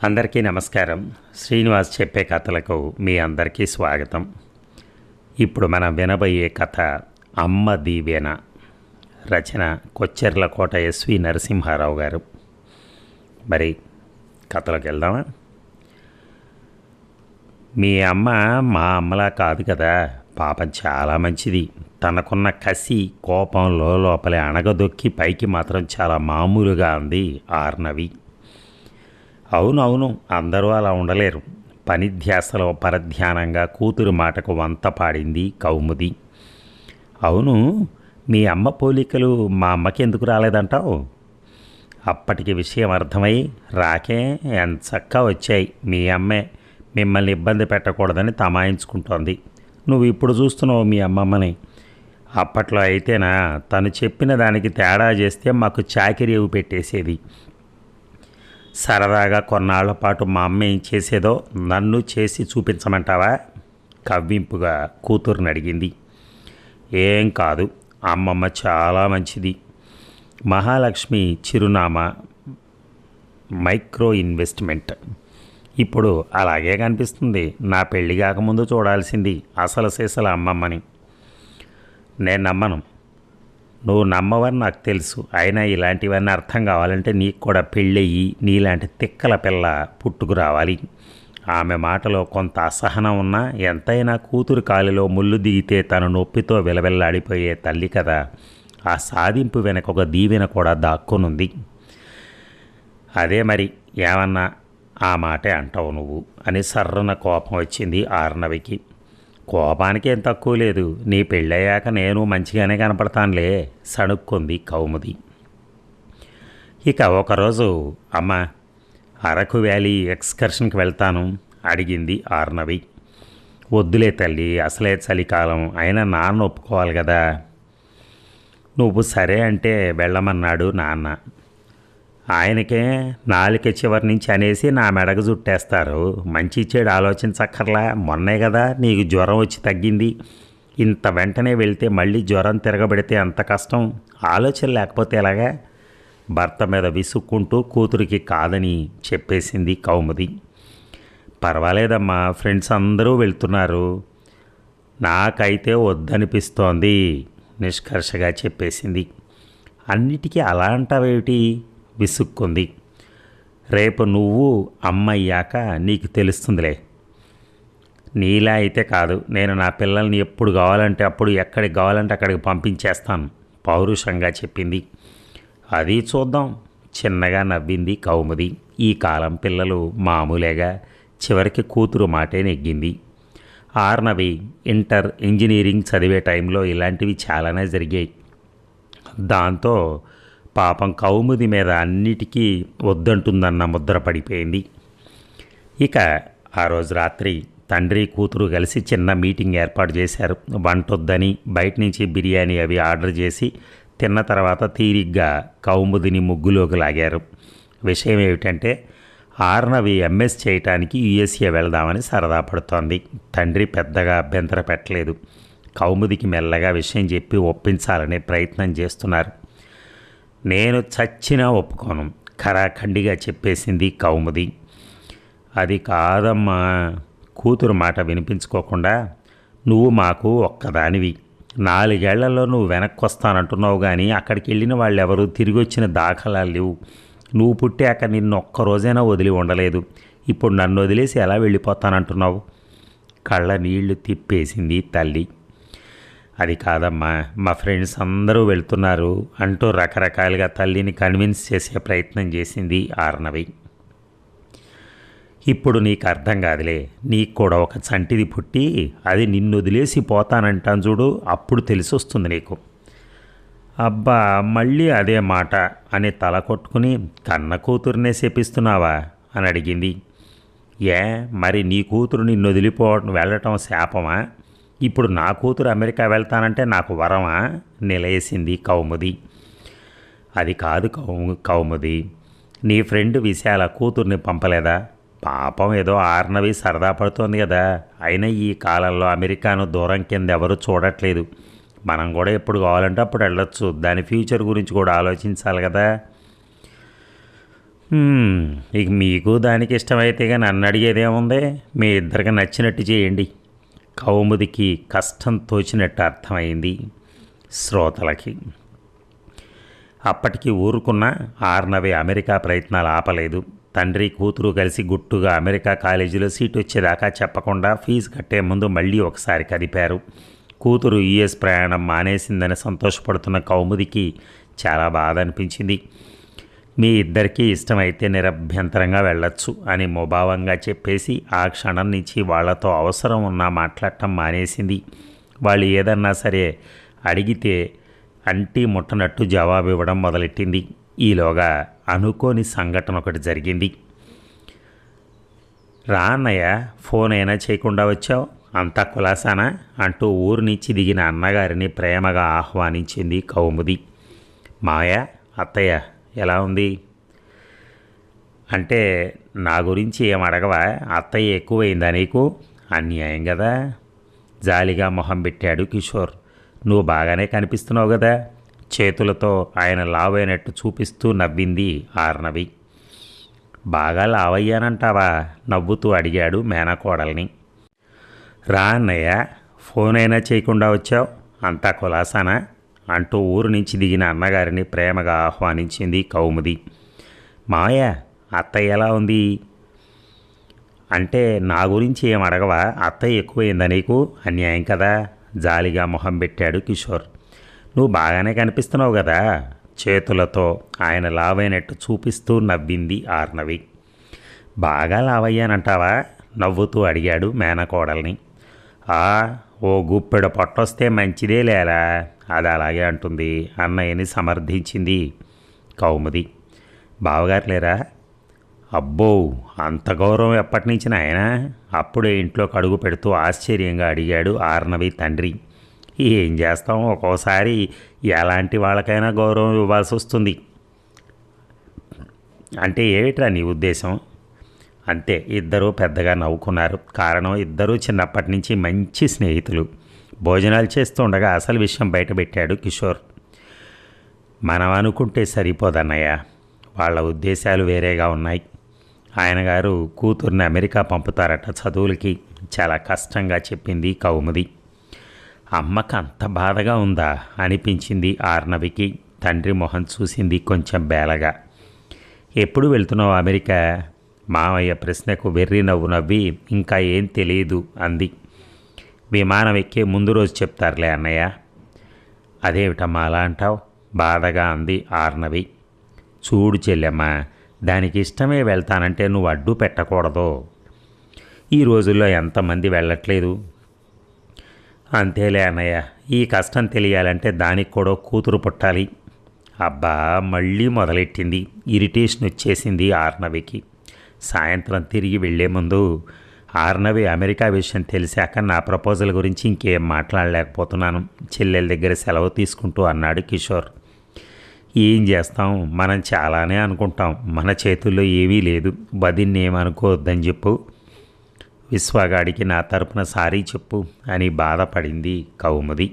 అందరికీ నమస్కారం. శ్రీనివాస్ చెప్పే కథలకు మీ అందరికీ స్వాగతం. ఇప్పుడు మనం వినబోయే కథ అమ్మ దీవెన. రచన కొచ్చెర్లకోట ఎస్వి నరసింహారావు గారు. మరి కథలోకి వెళ్దామా? మీ అమ్మ మా అమ్మలా కాదు కదా, పాపం చాలా మంచిది. తనకున్న కసి కోపంలో లోపలే అణగదొక్కి పైకి మాత్రం చాలా మామూలుగా అంది ఆర్నవి. అవునవును, అందరూ అలా ఉండలేరు. పనిధ్యాసలో పరధ్యానంగా కూతురు మాటకు వంత పాడింది కౌముది. అవును, మీ అమ్మ పోలికలు మా అమ్మకి ఎందుకు రాలేదంటావు? అప్పటికి విషయం అర్థమై రాకే ఎంచక్కా వచ్చాయి. మీ అమ్మే మిమ్మల్ని ఇబ్బంది పెట్టకూడదని తమాయించుకుంటోంది. నువ్వు ఇప్పుడు చూస్తున్నావు మీ అమ్మమ్మని. అప్పట్లో అయితేనా తను చెప్పిన దానికి తేడా చేస్తే మాకు చాకిరీ పెట్టేసేది. సరదాగా కొన్నాళ్ల పాటు మా అమ్మ ఏం చేసేదో నన్ను చేసి చూపించమంటావా? కవ్వింపుగా కూతురుని అడిగింది. ఏం కాదు, అమ్మమ్మ చాలా మంచిది. మహాలక్ష్మి చిరునామా మైక్రో ఇన్వెస్ట్మెంట్. ఇప్పుడు అలాగే కనిపిస్తుంది. నా పెళ్ళి కాకముందు చూడాల్సింది అసలు సీసల అమ్మమ్మని. నేను నమ్మను. నువ్వు నమ్మవని నాకు తెలుసు. అయినా ఇలాంటివన్నీ అర్థం కావాలంటే నీకు కూడా పెళ్ళయ్యి నీలాంటి తిక్కల పిల్ల పుట్టుకు రావాలి. ఆమె మాటలో కొంత అసహనం ఉన్నా ఎంతైనా కూతురు కాలిలో ముళ్ళు దిగితే తన నొప్పితో విలవిల్లాడిపోయే తల్లి కదా. ఆ సాధింపు వెనక ఒక దీవెన కూడా దాక్కునుంది. అదే మరి, ఏమన్నా ఆ మాటే అంటావు నువ్వు అని సర్రన కోపం వచ్చింది ఆర్నవికి. కోపానికి ఏం తక్కువ లేదు. నీ పెళ్ళయ్యాక నేను మంచిగానే కనపడతానులే సణుక్కుంది కౌముది. ఇక ఒకరోజు అమ్మ, అరకు వ్యాలీ ఎక్స్కర్షన్కి వెళ్తాను అడిగింది ఆర్నవి. వద్దులే తల్లి, అసలే చలికాలం, అయినా నాన్న ఒప్పుకోవాలి కదా. నువ్వు సరే అంటే వెళ్ళమన్నాడు నాన్న. ఆయనకే నాలుక చివరి నుంచి అనేసి నా మెడకు చుట్టేస్తారు. మంచి చెడు ఆలోచించక్కర్లా. మొన్నే కదా నీకు జ్వరం వచ్చి తగ్గింది. ఇంత వెంటనే వెళ్తే మళ్ళీ జ్వరం తిరగబెడితే అంత కష్టం. ఆలోచన లేకపోతే ఎలాగా? భర్త మీద విసుక్కుంటూ కూతురికి కాదని చెప్పేసింది కౌముది. పర్వాలేదమ్మా, ఫ్రెండ్స్ అందరూ వెళ్తున్నారు, నాకైతే వద్దనిపిస్తోంది నిష్కర్షగా చెప్పేసింది. అన్నిటికీ అలా అంటావేమిటి? విసుక్కుంది. రేపు నువ్వు అమ్మయ్యాక నీకు తెలుస్తుందిలే. నీలా అయితే కాదు, నేను నా పిల్లల్ని ఎప్పుడు కావాలంటే అప్పుడు, ఎక్కడికి కావాలంటే అక్కడికి పంపించేస్తాను పౌరుషంగా చెప్పింది. అది చూద్దాం చిన్నగా నవ్వింది కౌముది. ఈ కాలం పిల్లలు మామూలేగా. చివరికి కూతురు మాటే నెగ్గింది. ఆర్నవి ఇంటర్ ఇంజనీరింగ్ చదివే టైంలో ఇలాంటివి చాలానే జరిగాయి. దాంతో పాపం కౌముది మీద అన్నిటికీ వద్దంటుందన్న ముద్ర పడిపోయింది. ఇక ఆ రోజు రాత్రి తండ్రి కూతురు కలిసి చిన్న మీటింగ్ ఏర్పాటు చేశారు. వంటొద్దని బయట నుంచి బిర్యానీ అవి ఆర్డర్ చేసి తిన్న తర్వాత తీరిగ్గా కౌముదిని ముగ్గులోకి లాగారు. విషయం ఏమిటంటే ఆర్నవి ఎంఎస్ చేయటానికి యుఎస్ఏ వెళదామని సరదా పడుతోంది. తండ్రి పెద్దగా అభ్యంతర పెట్టలేదు. కౌముదికి మెల్లగా విషయం చెప్పి ఒప్పించాలనే ప్రయత్నం చేస్తున్నారు. నేను చచ్చినా ఒప్పుకోను ఖరాఖండిగా చెప్పేసింది కౌముది. అది కాదమ్మా, కూతురు మాట వినిపించుకోకుండా, నువ్వు మాకు ఒక్కదానివి. 4 ఏళ్లలో నువ్వు వెనక్కి వస్తానంటున్నావు, కానీ అక్కడికి వెళ్ళిన వాళ్ళు ఎవరు తిరిగి వచ్చిన దాఖలాలు లేవు. నువ్వు పుట్టాక నిన్ను ఒక్కరోజైనా వదిలి ఉండలేదు. ఇప్పుడు నన్ను వదిలేసి ఎలా వెళ్ళిపోతానంటున్నావు? కళ్ళ నీళ్లు తిప్పేసింది తల్లి. అది కాదమ్మా, మా ఫ్రెండ్స్ అందరూ వెళ్తున్నారు అంటూ రకరకాలుగా తల్లిని కన్విన్స్ చేసే ప్రయత్నం చేసింది ఆర్నవి. ఇప్పుడు నీకు అర్థం కాదులే. నీకు కూడా ఒక చంటిది పుట్టి అది నిన్ను వదిలేసి పోతానంటాను చూడు, అప్పుడు తెలిసి వస్తుంది నీకు. అబ్బా, మళ్ళీ అదే మాట అని తల కొట్టుకుని కన్న కూతురునే శపిస్తున్నావా అని అడిగింది. ఏ మరి నీ కూతురు నిన్ను వెళ్ళటం శాపమా? ఇప్పుడు నా కూతురు అమెరికా వెళ్తానంటే నాకు వరమా? నిలయేసింది కౌముది. అది కాదు కౌముది, నీ ఫ్రెండ్ విశాల కూతుర్ని పంపలేదా? పాపం ఏదో ఆర్నవి సరదా పడుతోంది కదా. అయినా ఈ కాలంలో అమెరికాను దూరం కింద ఎవరు చూడట్లేదు. మనం కూడా ఎప్పుడు కావాలంటే అప్పుడు వెళ్ళొచ్చు. దాని ఫ్యూచర్ గురించి కూడా ఆలోచించాలి కదా. "హ్మ్, ఇక మీకు దానికి ఇష్టమైతేగా నన్ను అడిగేదేముంది, మీ ఇద్దరికి నచ్చినట్టు చేయండి." కౌముదికి కష్టం తోచినట్టు అర్థమైంది శ్రోతలకి. అప్పటికి ఊరుకున్న ఆర్నవి అమెరికా ప్రయత్నాలు ఆపలేదు. తండ్రి కూతురు కలిసి గుట్టుగా అమెరికా కాలేజీలో సీట్ వచ్చేదాకా చెప్పకుండా ఫీజు కట్టే ముందు మళ్ళీ ఒకసారి కదిపారు. కూతురు యుఎస్ ప్రయాణం మానేసిందని సంతోషపడుతున్న కౌముదికి చాలా బాధ అనిపించింది. మీ ఇద్దరికీ ఇష్టమైతే నిరభ్యంతరంగా వెళ్ళొచ్చు అని ముభావంగా చెప్పేసి ఆ క్షణం నుంచి వాళ్లతో అవసరం ఉన్నా మాట్లాడటం మానేసింది. వాళ్ళు ఏదన్నా సరే అడిగితే అంటీ ముట్టనట్టు జవాబు ఇవ్వడం మొదలెట్టింది. ఈలోగా అనుకోని సంఘటన ఒకటి జరిగింది. "రా అన్నయ్య, ఫోన్ అయినా చేయకుండా వచ్చావు, అంతా కులాసానా?" అంటూ ఊరు నుంచి దిగిన అన్నగారిని ప్రేమగా ఆహ్వానించింది కౌముది. "మావయ్య, అత్తయ్య ఎలా ఉంది?" "అంటే నా గురించి ఏం అడగవా? అత్తయ్య ఎక్కువైందా నీకు? అన్యాయం కదా." జాలిగా మొహం పెట్టాడు కిషోర్. "నువ్వు బాగానే కనిపిస్తున్నావు కదా." చేతులతో ఆయన లావైనట్టు చూపిస్తూ నవ్వింది ఆర్నవి. "బాగా లావయ్యానంటావా?" నవ్వుతూ అడిగాడు మేనకోడల్ని. "రా అన్నయ్య, ఫోన్ అయినా చేయకుండా వచ్చావు, అంతా కులాసానా?" అంటూ ఊరు నుంచి దిగిన అన్నగారిని ప్రేమగా ఆహ్వానించింది కౌముది. "మావయ్య, అత్తయ్య ఎలా ఉంది?" "అంటే నా గురించి ఏం అడగవా? అత్తయ్య ఎక్కువైందా నీకు? అన్యాయం కదా." జాలిగా మొహం పెట్టాడు కిషోర్. "నువ్వు బాగానే కనిపిస్తున్నావు కదా." చేతులతో ఆయన లావైనట్టు చూపిస్తూ నవ్వింది ఆర్నవి. "బాగా లావయ్యానంటావా?" నవ్వుతూ అడిగాడు మేనకోడల్ని. "ఆ, ఓ గుప్పెడు పొట్టొస్తే మంచిదే లేరా, అది అలాగే అంటుంది." అన్నయ్యని సమర్థించింది కౌముది. "బావగారు లేరా?" "అబ్బో, అంత గౌరవం ఎప్పటి నుంచి నాయనా?" అప్పుడే ఇంట్లోకి అడుగు పెడుతూ ఆశ్చర్యంగా అడిగాడు ఆర్నవి తండ్రి. "ఏం చేస్తాం, ఒక్కోసారి ఎలాంటి వాళ్ళకైనా గౌరవం ఇవ్వాల్సి వస్తుంది." "అంటే ఏమిట్రా నీ ఉద్దేశం?" అంతే. ఇద్దరూ పెద్దగా నవ్వుకున్నారు. కారణం, ఇద్దరూ చిన్నప్పటి నుంచి మంచి స్నేహితులు. భోజనాలు చేస్తూ ఉండగా అసలు విషయం బయటపెట్టాడు కిషోర్. "మనం అనుకుంటే సరిపోదన్నయ్య, వాళ్ళ ఉద్దేశాలు వేరేగా ఉన్నాయి. ఆయన గారు కూతుర్ని అమెరికా పంపుతారట చదువులకి." చాలా కష్టంగా చెప్పింది కౌముది. అమ్మకు అంత బాధగా ఉందా అనిపించింది ఆర్నవికి. తండ్రి మొహం చూసింది కొంచెం బేలగా. "ఎప్పుడు వెళ్తున్నావు అమెరికా?" మావయ్య ప్రశ్నకు వెర్రి నవ్వు నవ్వి, "ఇంకా ఏం తెలియదు" అంది. "విమానం ఎక్కే ముందు రోజు చెప్తారులే అన్నయ్య." "అదేమిటమ్మా అలా అంటావు?" బాధగా అంది ఆర్నవి. "చూడు చెల్లెమ్మ, దానికి ఇష్టమే వెళ్తానంటే నువ్వు అడ్డు పెట్టకూడదు. ఈ రోజుల్లో ఎంతమంది వెళ్ళట్లేదు." "అంతేలే అన్నయ్య, ఈ కష్టం తెలియాలంటే దానికి కూడా కూతురు పుట్టాలి." అబ్బా, మళ్ళీ మొదలెట్టింది. ఇరిటేషన్ వచ్చేసింది ఆర్నవికి. సాయంత్రం తిరిగి వెళ్లే ముందు, "ఆర్నవి అమెరికా విషయం తెలిసాక నా ప్రపోజల్ గురించి ఇంకేం మాట్లాడలేకపోతున్నాను. చెల్లెల దగ్గర సెలవు తీసుకుంటూ" అన్నాడు కిషోర్. "ఏం చేస్తాం, మనం చాలానే అనుకుంటాం, మన చేతుల్లో ఏమీ లేదు. వదిన్ని ఏమనుకోవద్దని చెప్పు. విశ్వగాడికి నా తరపున సారీ చెప్పు" అని బాధపడింది కౌముది.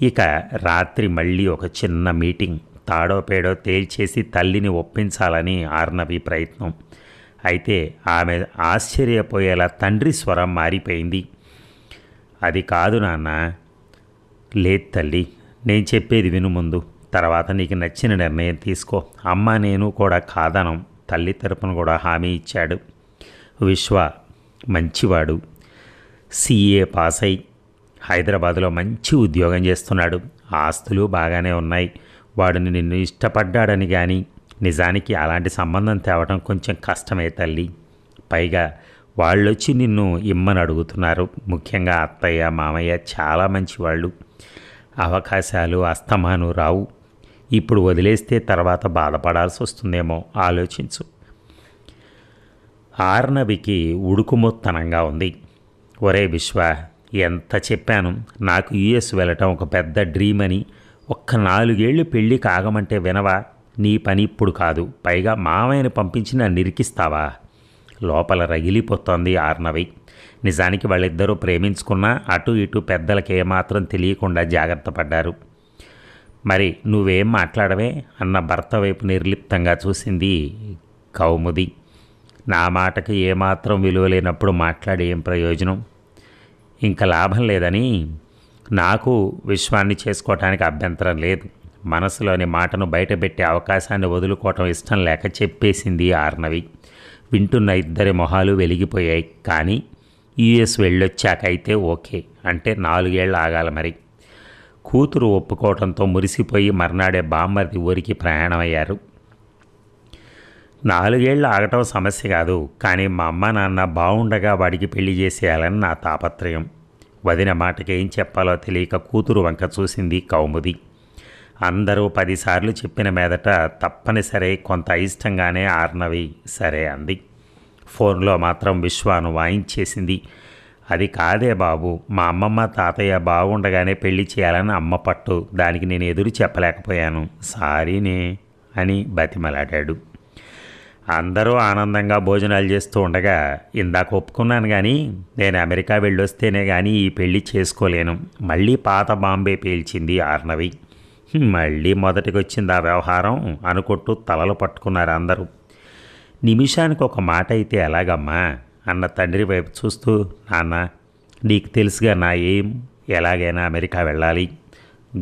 ఇక రాత్రి మళ్ళీ ఒక చిన్న మీటింగ్. తాడో పేడో తేల్చేసి తల్లిని ఒప్పించాలని ఆర్నవి ప్రయత్నం. అయితే ఆమె ఆశ్చర్యపోయేలా తండ్రి స్వరం మారిపోయింది. "అది కాదు నాన్న." "లేదు తల్లి, నేను చెప్పేది విను ముందు. తర్వాత నీకు నచ్చిన నిర్ణయం తీసుకో. అమ్మ నేను కూడా కాదనం." తల్లి తరపున కూడా హామీ ఇచ్చాడు. "విశ్వ మంచివాడు, CA పాస్ అయి హైదరాబాదులో మంచి ఉద్యోగం చేస్తున్నాడు. ఆస్తులు బాగానే ఉన్నాయి. వాడిని నిన్ను ఇష్టపడ్డాడని కానీ నిజానికి అలాంటి సంబంధం తేవడం కొంచెం కష్టమే తల్లి. పైగా వాళ్ళొచ్చి నిన్ను ఇమ్మని అడుగుతున్నారు. ముఖ్యంగా అత్తయ్య మామయ్య చాలా మంచివాళ్ళు. అవకాశాలు అస్తమాను రావు. ఇప్పుడు వదిలేస్తే తర్వాత బాధపడాల్సి వస్తుందేమో, ఆలోచించు." ఆర్నవికి ఉడుకుమొత్తనంగా ఉంది. "ఒరే విశ్వ, ఎంత చెప్పాను, నాకు యుఎస్ వెళ్ళటం ఒక పెద్ద డ్రీమ్ అని. ఒక్క 4 ఏళ్ళు పెళ్ళి కాగమంటే వినవా? నీ పని ఇప్పుడు కాదు. పైగా మామయ్యని పంపించి నన్ను ఇరికిస్తావా?" లోపల రగిలిపోతోంది ఆర్నవి. నిజానికి వాళ్ళిద్దరూ ప్రేమించుకున్నా అటు ఇటు పెద్దలకి ఏమాత్రం తెలియకుండా జాగ్రత్త పడ్డారు. "మరి నువ్వేం మాట్లాడవే?" అన్న భర్త వైపు నిర్లిప్తంగా చూసింది కౌముది. నా మాటకి ఏమాత్రం విలువ లేనప్పుడు మాట్లాడి ఏం ప్రయోజనం? ఇంకా లాభం లేదని నాకు విశ్వాన్ని చేసుకోవటానికి అభ్యంతరం లేదు. మనసులోని మాటను బయటపెట్టే అవకాశాన్ని వదులుకోవటం ఇష్టం లేక చెప్పేసింది ఆర్నవి. వింటున్న ఇద్దరి మొహాలు వెలిగిపోయాయి. కానీ యుఎస్ వెళ్ళొచ్చాకైతే ఓకే అంటే 4 ఏళ్ళు ఆగాలి మరి. కూతురు ఒప్పుకోవడంతో మురిసిపోయి మర్నాడే బామ్మర్ది ఊరికి ప్రయాణమయ్యారు. 4 ఏళ్ళు ఆగటం సమస్య కాదు, కానీ మా అమ్మ నాన్న బాగుండగా వాడికి పెళ్లి చేసేయాలని నా తాపత్రయం. వదిన మాటకి ఏం చెప్పాలో తెలియక కూతురు వంక చూసింది కౌముది. అందరూ 10 సార్లు చెప్పిన మీదట తప్పనిసరి కొంత అయిష్టంగానే ఆర్నవి సరే అంది. ఫోన్లో మాత్రం విశ్వాను వాయించేసింది. అది కాదే బాబు, మా అమ్మమ్మ తాతయ్య బాగుండగానే పెళ్లి చేయాలని అమ్మ పట్టు, దానికి నేను ఎదురు చెప్పలేకపోయాను, సారీనే అని బతిమలాడాడు. అందరూ ఆనందంగా భోజనాలు చేస్తూ ఉండగా, ఇందాక ఒప్పుకున్నాను కానీ నేను అమెరికా వెళ్ళొస్తేనే కానీ ఈ పెళ్లి చేసుకోలేను, మళ్ళీ పాత బాంబే పేల్చింది ఆర్నవి. మళ్ళీ మొదటికి వచ్చింది ఆ వ్యవహారం అనుకుంటూ తలలు పట్టుకున్నారు అందరూ. నిమిషానికి ఒక మాట అయితే ఎలాగమ్మా అన్న తండ్రి వైపు చూస్తూ, నాన్న నీకు తెలుసుగా నా ఏం, ఎలాగైనా అమెరికా వెళ్ళాలి.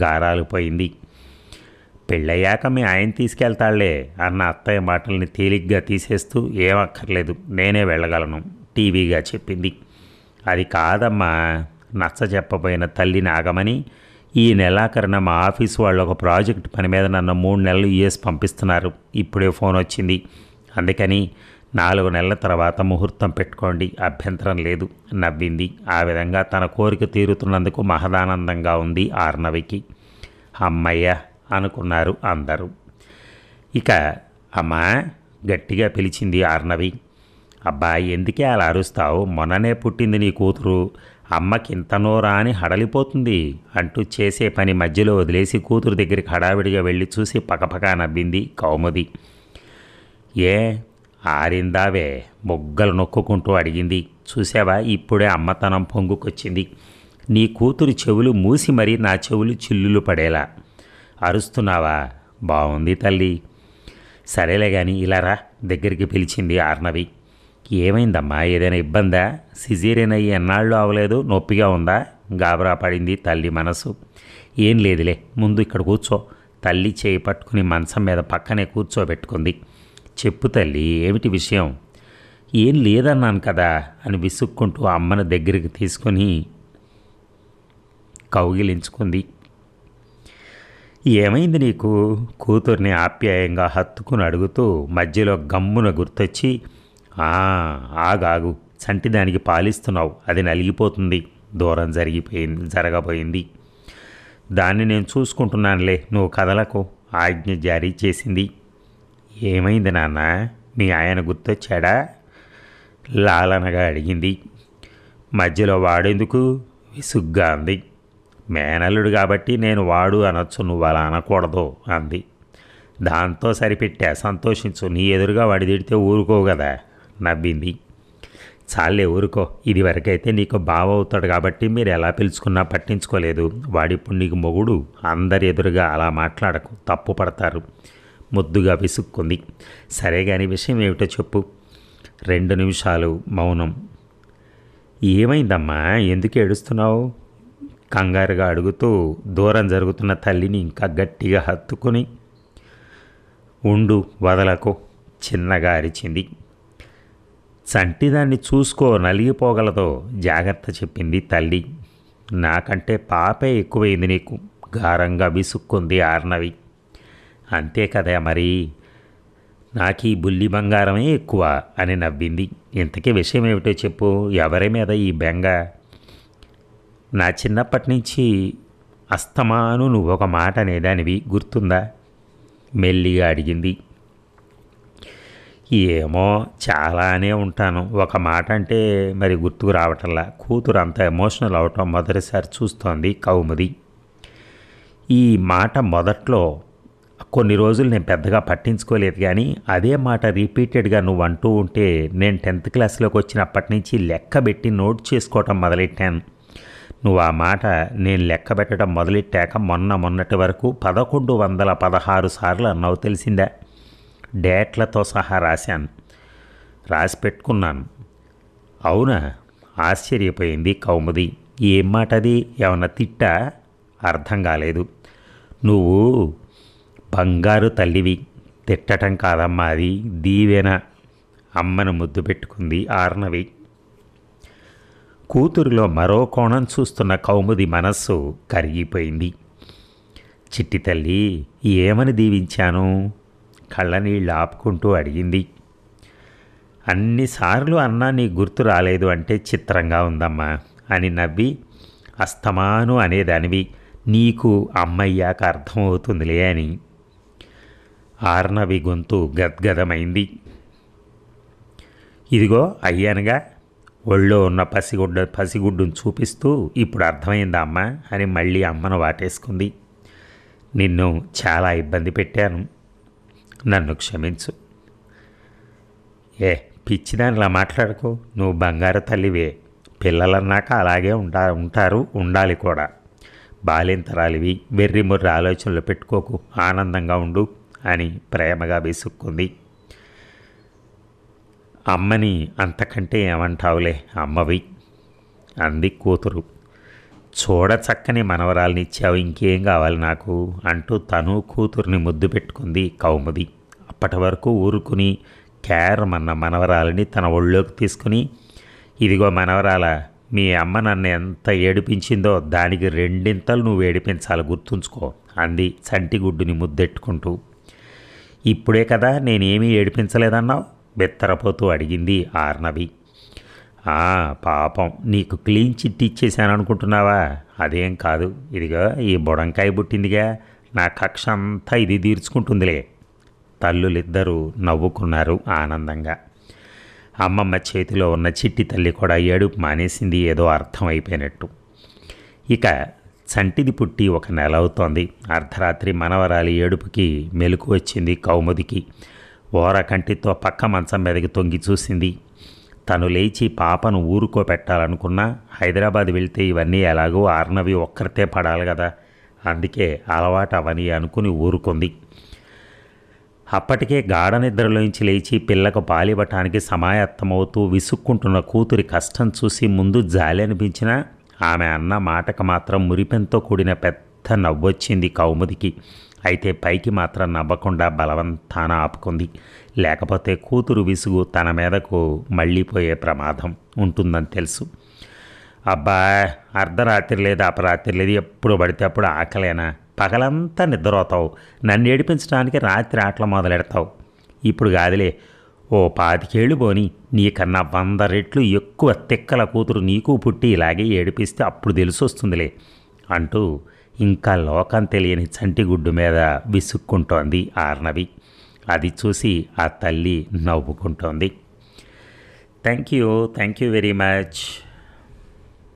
గారాలు పోయింది. పెళ్ళయ్యాక మీ ఆయన తీసుకెళ్తాళ్లే అన్న అత్తయ్య మాటల్ని తేలిగ్గా తీసేస్తూ, ఏమక్కర్లేదు నేనే వెళ్ళగలను టీవీగా చెప్పింది. అది కాదమ్మా, నచ్చ చెప్పబోయిన తల్లిని ఆగమని ఈ నెలాఖరున మా ఆఫీసు వాళ్ళు ఒక ప్రాజెక్ట్ పని మీద నన్ను 3 నెలలు యుఎస్ పంపిస్తున్నారు. ఇప్పుడే ఫోన్ వచ్చింది, అందుకని 4 నెలల తర్వాత ముహూర్తం పెట్టుకోండి, అభ్యంతరం లేదు నవ్వింది. ఆ విధంగా తన కోరిక తీరుతున్నందుకు మహదానందంగా ఉంది ఆర్నవికి. అమ్మయ్య అనుకున్నారు అందరూ. ఇక అమ్మా గట్టిగా పిలిచింది ఆర్నవి. అబ్బా ఎందుకే అలా అరుస్తావు, మొన్ననే పుట్టింది నీ కూతురు, అమ్మకింతనో రాని హడలిపోతుంది అంటూ చేసే పని మధ్యలో వదిలేసి కూతురు దగ్గరికి హడావిడిగా వెళ్ళి చూసి పకపకా నవ్వింది కౌముది. ఏ ఆరిందావే మొగ్గలు నొక్కుంటూ అడిగింది. చూసావా ఇప్పుడే అమ్మతనం పొంగుకొచ్చింది. నీ కూతురు చెవులు మూసి మరీ నా చెవులు చిల్లులు పడేలా అరుస్తున్నావా? బాగుంది తల్లి. సరేలే కానీ ఇలా రా దగ్గరికి పిలిచింది ఆర్నవి. ఏమైందమ్మా, ఏదైనా ఇబ్బందా? సిజేరియన్ అయ్యి ఎన్నాళ్ళు అవలేదు, నొప్పిగా ఉందా? గాబరా పడింది తల్లి మనసు. ఏం లేదులే, ముందు ఇక్కడ కూర్చో. తల్లి చేయి పట్టుకుని మంచం మీద పక్కనే కూర్చోబెట్టుకుంది. చెప్పు తల్లి, ఏమిటి విషయం? ఏం లేదన్నాను కదా అని విసుక్కుంటూ అమ్మను దగ్గరికి తీసుకొని కౌగిలించుకుంది. ఏమైంది నీకు? కూతుర్ని ఆప్యాయంగా హత్తుకుని అడుగుతూ మధ్యలో గమ్మున గుర్తొచ్చి, ఆగాగు, చంటిదానికి పాలిస్తున్నావు, అది నలిగిపోతుంది, దూరం జరగబోయింది. దాన్ని నేను చూసుకుంటున్నానులే, నువ్వు కదలకు ఆజ్ఞ జారీ చేసింది. ఏమైంది నాన్న, మీ ఆయన గుర్తొచ్చాడా? లాలనగా అడిగింది. మధ్యలో వాడెందుకు? విసుగ్గా అంది. మేనల్లుడు కాబట్టి నేను వాడు అనొచ్చు, నువ్వు అలా అనకూడదు అంది. దాంతో సరిపెట్టా, సంతోషించు, నీ ఎదురుగా వాడి తిడితే ఊరుకోవు కదా నవ్వింది. చాలే ఊరుకో, ఇది వరకైతే నీకు బావ అవుతాడు కాబట్టి మీరు ఎలా పిలుచుకున్నా పట్టించుకోలేదు, వాడిప్పుడు నీకు మొగుడు, అందరి ఎదురుగా అలా మాట్లాడకు, తప్పు పడతారు ముద్దుగా విసుక్కుంది. సరే కానీ విషయం ఏమిటో చెప్పు. 2 నిమిషాలు మౌనం. ఏమైందమ్మా, ఎందుకు ఏడుస్తున్నావు? కంగారుగా అడుగుతూ దూరం జరుగుతున్న తల్లిని ఇంకా గట్టిగా హత్తుకుని, ఉండు వదలకు చిన్నగా అరిచింది. చంటిదాన్ని చూసుకో, నలిగిపోగలదో, జాగ్రత్త చెప్పింది తల్లి. నాకంటే పాపే ఎక్కువైంది నీకు, గారంగా విసుక్కుంది ఆర్నవి. అంతే కదా మరి, నాకు ఈ బుల్లి బంగారమే ఎక్కువ అని నవ్వింది. ఇంతకీ విషయం ఏమిటో చెప్పు, ఎవరి మీద ఈ బెంగ? నా చిన్నప్పటి నుంచి అస్తమాను నువ్వు ఒక మాట అనేదానివి, గుర్తుందా? మెల్లిగా అడిగింది. ఏమో చాలానే ఉంటాను, ఒక మాట అంటే మరి గుర్తుకు రావటంలా. కూతురు అంత ఎమోషనల్ అవటం మొదటిసారి చూస్తోంది కౌముది. ఈ మాట మొదట్లో కొన్ని రోజులు నేను పెద్దగా పట్టించుకోలేదు, కానీ అదే మాట రిపీటెడ్గా నువ్వు అంటూ ఉంటే నేను 10th క్లాస్లోకి వచ్చినప్పటి నుంచి లెక్కబెట్టి నోట్ చేసుకోవటం మొదలెట్టాను. నువ్వు ఆ మాట నేను లెక్క పెట్టడం మొదలెట్టాక మొన్నటి వరకు 1116 సార్లు అన్నావు, తెలిసిందా? డేట్లతో సహా రాశాను, రాసి పెట్టుకున్నాను. అవునా? ఆశ్చర్యపోయింది కౌముది. ఏం మాట అది? ఏమన్నా తిట్టా? అర్థం కాలేదు. నువ్వు బంగారు తల్లివి, తిట్టటం కాదమ్మా అది, దీవెన. అమ్మను ముద్దు పెట్టుకుంది ఆర్నవి. కూతురిలో మరో కోణం చూస్తున్న కౌముది మనస్సు కరిగిపోయింది. చిట్టి తల్లి, ఏమని దీవించాను? కళ్ళనీళ్ళు ఆపుకుంటూ అడిగింది. అన్నిసార్లు అన్నా నీ గుర్తు రాలేదు అంటే చిత్రంగా ఉందమ్మా అని నవ్వి, అస్తమాను అనేదానివి, నీకు అమ్మయ్యాక అర్థమవుతుందిలే అని. ఆర్నవి గొంతు గద్గదమైంది. ఇదిగో అయ్యానుగా, ఒళ్ళో ఉన్న పసిగుడ్డును చూపిస్తూ, ఇప్పుడు అర్థమైందా అమ్మ అని మళ్ళీ అమ్మను వాటేసుకుంది. నిన్ను చాలా ఇబ్బంది పెట్టాను, నన్ను క్షమించు. ఏ పిచ్చిదానిలా మాట్లాడుకో, నువ్వు బంగారు తల్లివే. పిల్లలన్నాక అలాగే ఉంటారు, ఉండాలి కూడా. బాలింతరాలివి, వెర్రిముర్రి ఆలోచనలు పెట్టుకోకు, ఆనందంగా ఉండు అని ప్రేమగా విసుక్కుంది. అమ్మని అంతకంటే ఏమంటావులే, అమ్మవి అంది కూతురు. చూడ చక్కని మనవరాలనిచ్చావు, ఇంకేం కావాలి నాకు అంటూ తను కూతుర్ని ముద్దు పెట్టుకుంది కౌముది. అప్పటి వరకు ఊరుకుని కేరమన్న మనవరాలని తన ఒళ్ళోకి తీసుకుని, ఇదిగో మనవరాల, మీ అమ్మ నన్ను ఎంత ఏడిపించిందో దానికి రెండింతలు నువ్వు ఏడిపించాలి, గుర్తుంచుకో అంది చంటిగుడ్డుని ముద్దెట్టుకుంటూ. ఇప్పుడే కదా నేనేమీ ఏడిపించలేదన్నావు? బెత్తరపోతూ అడిగింది ఆర్నవి. పాపం, నీకు క్లీన్ చిట్ ఇచ్చేసాను అనుకుంటున్నావా? అదేం కాదు, ఇదిగా ఈ బుడంకాయ పుట్టిందిగా, నా కక్ష అంతా ఇది తీర్చుకుంటుందిలే. తల్లులిద్దరూ నవ్వుకున్నారు ఆనందంగా. అమ్మమ్మ చేతిలో ఉన్న చిట్టి తల్లి కూడా ఏడుపు మానేసింది, ఏదో అర్థమైపోయినట్టు. ఇక చంటిది పుట్టి 1 నెల అవుతోంది. అర్ధరాత్రి మనవరాలి ఏడుపుకి మెలకు వచ్చింది కౌముదికి. ఓరకంటితో పక్క మంచం మీదకి తొంగి చూసింది. తను లేచి పాపను ఊరుకోపెట్టాలనుకున్నా, హైదరాబాద్ వెళ్తే ఇవన్నీ ఎలాగో ఆర్నవి ఒక్కరితే పడాలి కదా, అందుకే అలవాటు అవని అనుకుని ఊరుకుంది. అప్పటికే గాఢ నిద్రలోంచి లేచి పిల్లకు పాలివ్వటానికి సమాయత్తమవుతూ విసుక్కుంటున్న కూతురి కష్టం చూసి ముందు జాలి అనిపించినా, ఆమె అన్న మాటకు మాత్రం మురిపెంతో కూడిన పెద్ద నవ్వొచ్చింది కౌముదికి. అయితే పైకి మాత్రం నవ్వకుండా బలవంతాన ఆపుకుంది. లేకపోతే కూతురు విసుగు తన మీదకు మళ్ళీపోయే ప్రమాదం ఉంటుందని తెలుసు. అబ్బా, అర్ధరాత్రి లేదు అపరాత్రి లేదు, ఎప్పుడు పడితే అప్పుడు ఆకలేనా? పగలంతా నిద్రపోతావు, నన్ను ఏడిపించడానికి రాత్రి ఆటలు మొదలెడతావు. ఇప్పుడు కాదులే, ఓ 25 ఏళ్ళు పోని, నీకన్నా 100 రెట్లు ఎక్కువ తిక్కల కూతురు నీకు పుట్టి ఇలాగే ఏడిపిస్తే అప్పుడు తెలిసి వస్తుందిలే అంటూ ఇంకా లోకం తెలియని చంటిగుడ్డు మీద విసుక్కుంటోంది ఆర్నవి. అది చూసి ఆ తల్లి నవ్వుకుంటోంది. Thank you very much.